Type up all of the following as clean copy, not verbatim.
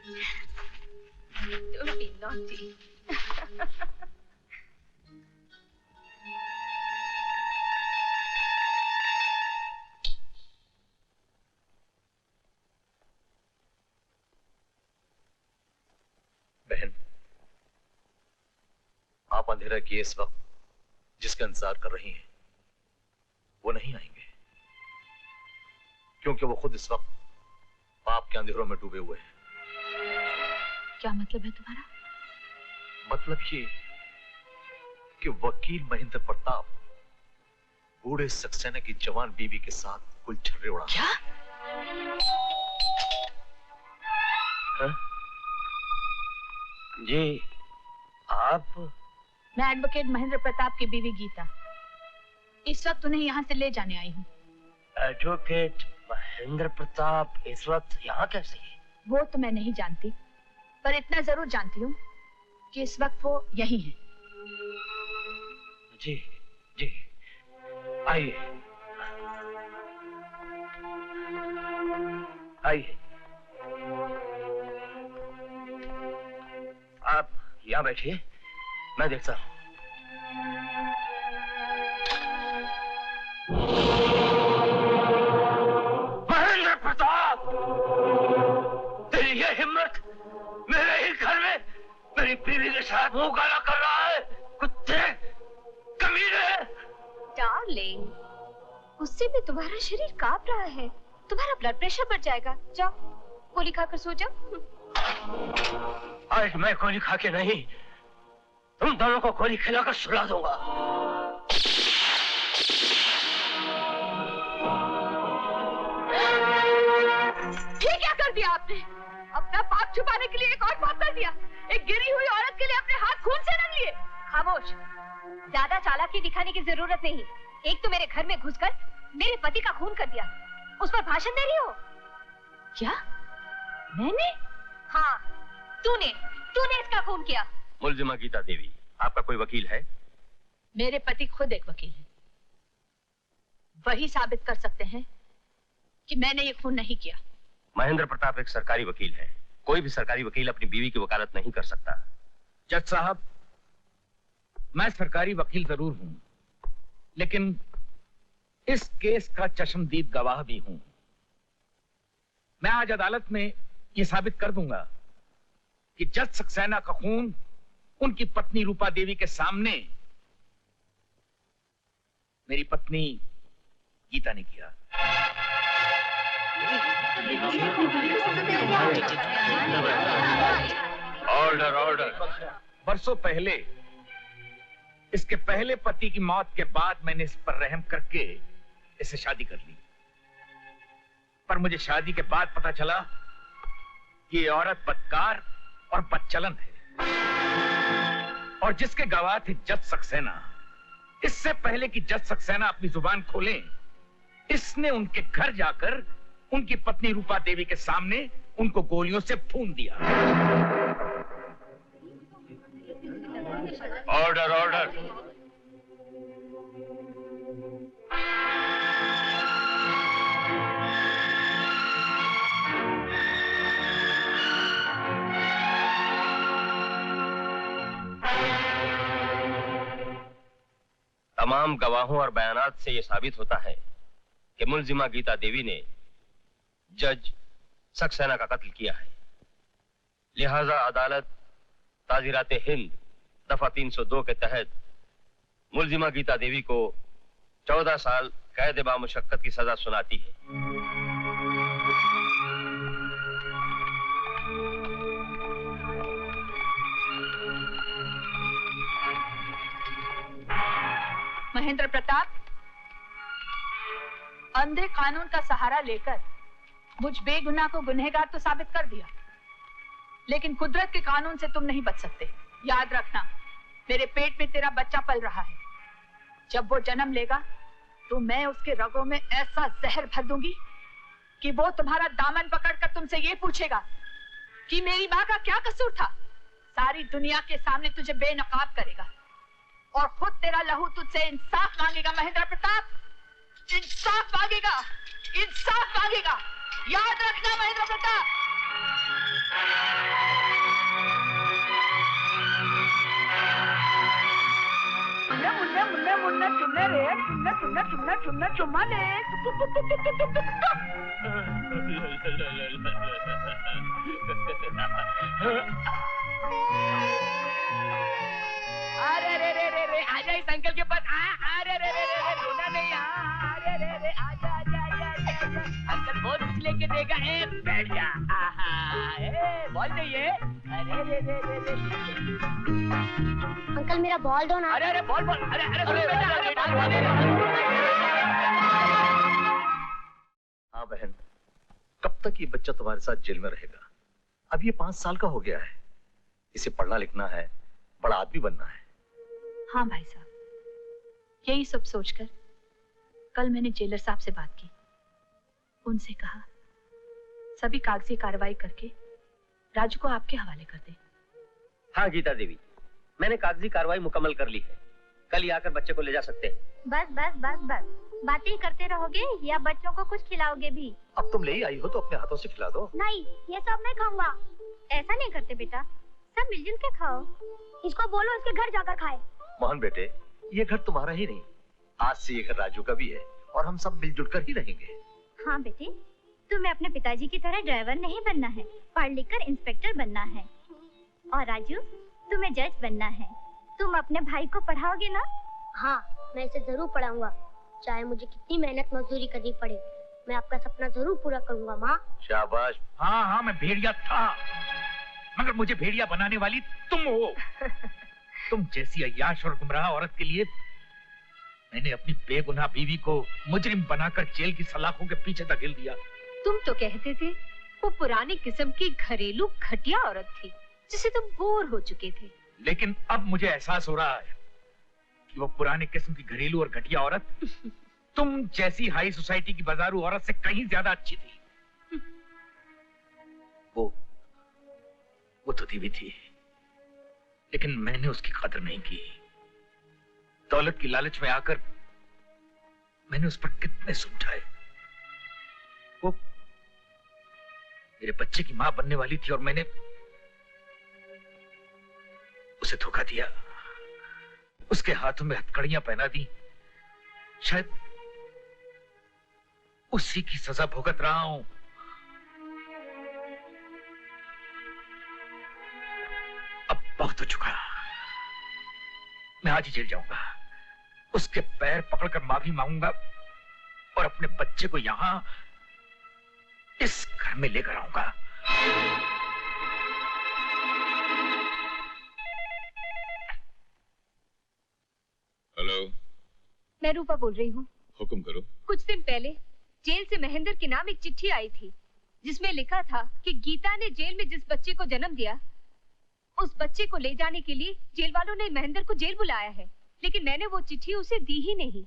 Don't be naughty. बहन, आप अंधेरा किए इस वक्त जिसका इंतजार कर रही हैं, वो नहीं आएंगे, क्योंकि वो खुद इस वक्त पाप के अंधेरों में डूबे हुए हैं। क्या मतलब है तुम्हारा? मतलब ये कि वकील महेंद्र प्रताप बूढ़े सक्सेना की जवान बीवी के साथ गुलछर्रे उड़ा। क्या? हाँ? जी, आप? मैं एडवोकेट महेंद्र प्रताप की बीवी गीता इस वक्त उन्हें यहाँ से ले जाने आई हूँ। एडवोकेट महेंद्र प्रताप इस वक्त यहाँ कैसे? वो तो मैं नहीं जानती, पर इतना जरूर जानती हूँ कि इस वक्त वो यही हैं। जी, जी, आइए, आइए। आप यहाँ बैठिए, मैं देखता हूँ। महेंद्र प्रताप, तेरी ये हिम्मत मेरे ही घर में मेरी बीवी के साथ मुंह काला कर रहा है, कुत्ते, कमीने। डार्लिंग, उससे भी तुम्हारा शरीर कांप रहा है, तुम्हारा ब्लड प्रेशर बढ़ जाएगा। जाओ गोली खाकर सो जाओ। आज मैं गोली खा के नहीं, तुम दोनों को गोली खिलाकर सुला दूंगा। ये क्या कर दिया आपने? अपना पाप छुपाने के लिए एक और पाप कर दिया। एक गिरी हुई औरत के लिए अपने हाथ खून से रंग लिए। खामोश, ज्यादा चालाकी दिखाने की जरूरत नहीं। एक तो मेरे घर में घुसकर मेरे पति का खून कर दिया, उस पर भाषण दे रही हो। क्या? मैंने? हाँ, तूने इसका खून किया। मुलजिमा गीता देवी, आपका कोई वकील है? मेरे पति खुद एक वकील हैं। वही साबित कर सकते हैं कि मैंने ये खून नहीं किया। महेंद्र प्रताप एक सरकारी वकील है। कोई भी सरकारी वकील अपनी बीवी की वकालत नहीं कर सकता। जज साहब, मैं सरकारी वकील जरूर हूं, लेकिन इस केस का चश्मदीद गवाह भी हूं। मैं आज अदालत में यह साबित कर दूंगा कि जज सक्सेना का खून उनकी पत्नी रूपा देवी के सामने मेरी पत्नी गीता ने किया। Order, order. बरसों पहले इसके पहले पति की मौत के बाद मैंने इस पर रहम करके इससे शादी कर ली, पर मुझे शादी के बाद पता चला कि ये औरत बदकार और बदचलन है। और जिसके गवाह थे जज सक्सेना, इससे पहले कि जज सक्सेना अपनी जुबान खोलें, इसने उनके घर जाकर उनकी पत्नी रूपा देवी के सामने उनको गोलियों से भून दिया। Order, order. तमाम गवाहों और बयानात से यह साबित होता है कि मुलजिमा गीता देवी ने जज सक्सेना का कत्ल किया है। लिहाजा अदालत ताजीरात हिंद दफा 302 के तहत मुलजिमा गीता देवी को 14 साल कैद बामुशक्कत की सजा सुनाती है। महेंद्र प्रताप, अंधे कानून का सहारा लेकर मुझ बेगुनाह को गुनहगार तो साबित कर दिया, लेकिन कुदरत के कानून से तुम नहीं बच सकते। याद रखना, मेरे पेट में तेरा बच्चा पल रहा है। जब वो जन्म लेगा तो मैं उसके रगों में ऐसा जहर भर दूंगी कि वो तुम्हारा दामन पकड़कर तुमसे ये पूछेगा कि मेरी माँ का क्या कसूर था। सारी दुनिया के सामने तुझे बेनकाब करेगा और खुद तेरा लहू तुझसे इंसाफ मांगेगा। महेंद्र प्रताप, इंसाफ मांगेगा, इंसाफ मांगेगा। याद रखना महेंद्र प्रताप। मुन्ने मुन्ने मुन्ने चुन्ने रे, चुन्ने चुन्ने चुन्ने चुन्ने चुम्मा ले। अरे रे रे रे रे, आजा इस अंकल के पास। अरे रे रे रे, रोना नहीं। अरे रे रे, आजा आजा आजा आजा। अंकल बहुत कुछ लेके देगा। बैठ जा। बॉल चाहिए? अरे रे रे रे रे। अंकल मेरा बॉल दो ना। अरे अरे बॉल बॉल। अरे अरे बेटा, अरे बॉल। हाँ बहन, कब तक ये बच्चा तुम्हारे साथ जेल में रहेगा? अब ये 5 साल का हो गया है। इसे पढ़ना लिखना है, बड़ा आदमी बनना है। हाँ भाई साहब, यही सब सोचकर कल मैंने जेलर साहब से बात की। उनसे कहा सभी कागजी कार्रवाई करके राजू को आपके हवाले कर दे। हाँ गीता देवी, मैंने कागजी कार्रवाई मुकम्मल कर ली है। कल ही आकर बच्चे को ले जा सकते हैं। बस बस बस बस, बातें करते रहोगे या बच्चों को कुछ खिलाओगे भी? अब तुम ले ही आई हो तो अपने हाथों से खिला दो। नहीं, ये सब मैं खाऊंगा। ऐसा नहीं करते बेटा, सब मिलजुल के खाओ। इसको बोलो इसके घर जाकर खाए। मोहन बेटे, ये घर तुम्हारा ही नहीं, आज से ये घर राजू का भी है और हम सब मिलजुल कर ही रहेंगे। हाँ बेटे, तुम्हें अपने पिताजी की तरह ड्राइवर नहीं बनना है, पढ़ लिख कर इंस्पेक्टर बनना है। और राजू, तुम्हें जज बनना है। तुम अपने भाई को पढ़ाओगे ना? हाँ, मैं इसे जरूर पढ़ाऊंगा, चाहे मुझे कितनी मेहनत मजदूरी करनी पड़े। मैं आपका सपना जरूर पूरा करूंगा माँ। शाबाश। हाँ हाँ, मैं भेड़िया था, मगर मुझे भेड़िया बनाने वाली तुम हो। तुम जैसी अय्याश और गुमराह औरत के लिए मैंने अपनी बेगुनाह बीवी को मुजरिम बनाकर जेल की सलाखों के पीछे धकेल दिया। तुम तो कहते थे वो पुरानी किस्म की घरेलू घटिया औरत थी जिसे तुम बोर हो चुके थे। लेकिन अब मुझे एहसास हो रहा है कि वो पुराने किस्म की घरेलू और घटिया औरत तुम जैसी हाई सोसाइटी की बाजारू औरत से कहीं ज्यादा अच्छी थी। वो तो दीवी थी, लेकिन मैंने उसकी कदर नहीं की। दौलत की लालच में आकर मैंने उस पर कितने समझाए। वो मेरे बच्चे की मां बनने वाली थी और मैंने उसे धोखा दिया, उसके हाथों में हथकड़ियां पहना दी। शायद उसी की सजा भुगत रहा हूं। अब बहुत हो चुका, मैं आज ही जेल जाऊंगा, उसके पैर पकड़कर माफी मांगूंगा और अपने बच्चे को यहां इस घर में लेकर आऊंगा। हेलो, मैं रूपा बोल रही हूँ। हुक्म करो। कुछ दिन पहले जेल से महेंद्र के नाम एक चिट्ठी आई थी जिसमें लिखा था कि गीता ने जेल में जिस बच्चे को जन्म दिया उस बच्चे को ले जाने के लिए जेल वालों ने महेंद्र को जेल बुलाया है, लेकिन मैंने वो चिट्ठी उसे दी ही नहीं।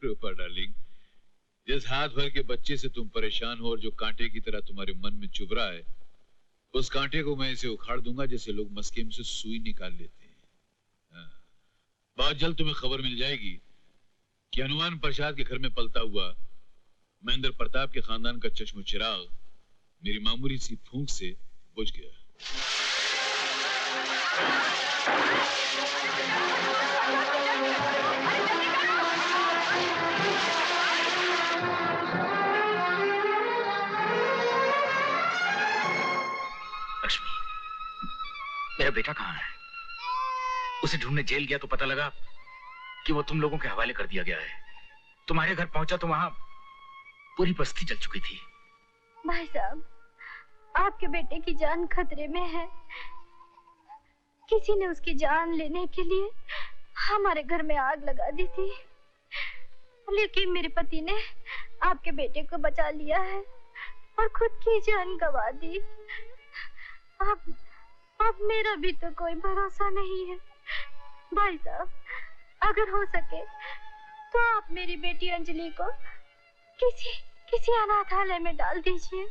रूपा डार्लिंग, जिस हाथ भर के बच्चे से तुम परेशान हो और जो कांटे की तरह तुम्हारे मन में चुभ रहा है, उस कांटे को मैं इसे उखाड़ दूंगा जैसे लोग मस्केम से सुई निकाल लेते हैं। बहुत जल्द तुम्हें खबर मिल जाएगी कि हनुमान प्रसाद के घर में पलता हुआ महेंद्र प्रताप के खानदान का चश्म चिराग मेरी मामूली सी फूंक से बुझ गया। लक्ष्मी, मेरा बेटा कहाँ है? उसे ढूंढने जेल गया तो पता लगा कि वो तुम लोगों के हवाले कर दिया गया है। तुम्हारे घर पहुंचा तो वहां पूरी बस्ती जल चुकी थी। भाई साहब, आपके बेटे की जान खतरे में है। किसी ने उसकी जान लेने के लिए हमारे घर में आग लगा दी थी, लेकिन मेरे पति ने आपके बेटे को बचा लिया है और खुद की जान गंवा दी। अब मेरा भी तो कोई भरोसा नहीं है। भाई साहब, अगर हो सके तो आप मेरी बेटी अंजलि को किसी अनाथालय में डाल दीजिए।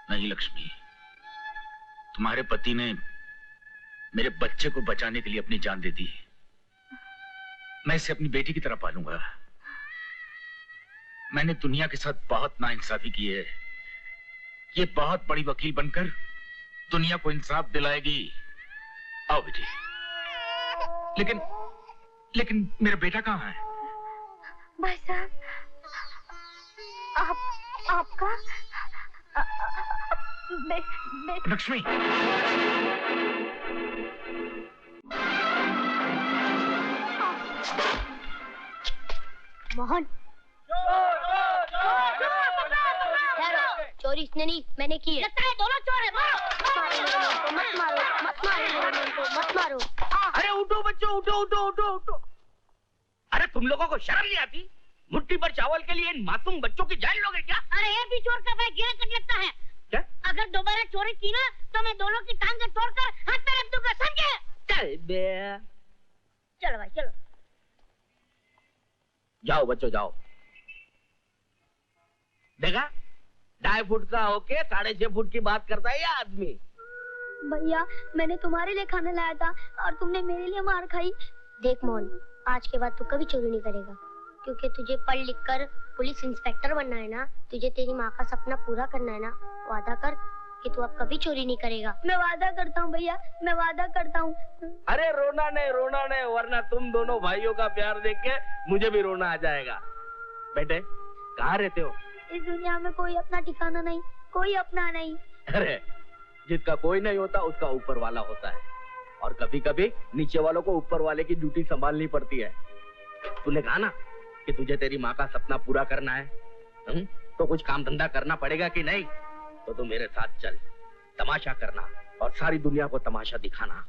नहीं लक्ष्मी, तुम्हारे पति ने मेरे बच्चे को बचाने के लिए अपनी जान दे दी। मैं इसे अपनी बेटी की तरह पालूंगा। मैंने दुनिया के साथ बहुत नाइंसाफी की है, ये बहुत बड़ी वकील बनकर दुनिया को इंसाफ दिलाएगी। आओ बेटी। लेकिन मेरा बेटा कहाँ है? भाई साहब, आपका लक्ष्मी, मोहन, चोरी इसने नहीं, मैंने की है। लगता है दोनों चोर है। मारो, मत मारो, मत मारो, मत मारो। अरे उठो बच्चों, उठो। अरे तुम लोगों को शर्म नहीं आती? मुट्ठी पर चावल के लिए इन मासूम बच्चों की जान लोगे क्या? अरे ये भी चोर का भाई गिरा कर लगता है। क्या? अगर दोबारा चोरी की ना तो मैं दोनों की टांगे तोड़कर हाथ में रख दूंगा, समझे? चल बे। चलो भाई चलो। जाओ बच्चों जाओ। देखा, 2.5 फुट का होके 6.5 फुट की बात करता है ये आदमी। भैया, मैंने तुम्हारे लिए खाना लाया था और तुमने मेरे लिए मार खाई। देख मोहन, आज के बाद तू कभी चोरी नहीं करेगा, क्योंकि तुझे पढ़ लिख कर पुलिस इंस्पेक्टर बनना है ना। तुझे तेरी माँ का सपना पूरा करना है ना। वादा कर कि तू अब कभी चोरी नहीं करेगा। मैं वादा करता हूँ भैया, मैं वादा करता हूँ। अरे रोना नहीं, वरना तुम दोनों भाइयों का प्यार देख के मुझे भी रोना आ जाएगा। बेटे, कहाँ रहते हो? इस दुनिया में कोई अपना ठिकाना नहीं, कोई अपना नहीं। अरे जिसका कोई नहीं होता उसका ऊपर वाला होता है, और कभी कभी नीचे वालों को ऊपर वाले की ड्यूटी संभालनी पड़ती है। तूने कहा ना कि तुझे तेरी माँ का सपना पूरा करना है, तो कुछ काम धंधा करना पड़ेगा कि नहीं? तो तू मेरे साथ चल, तमाशा करना और सारी दुनिया को तमाशा दिखाना।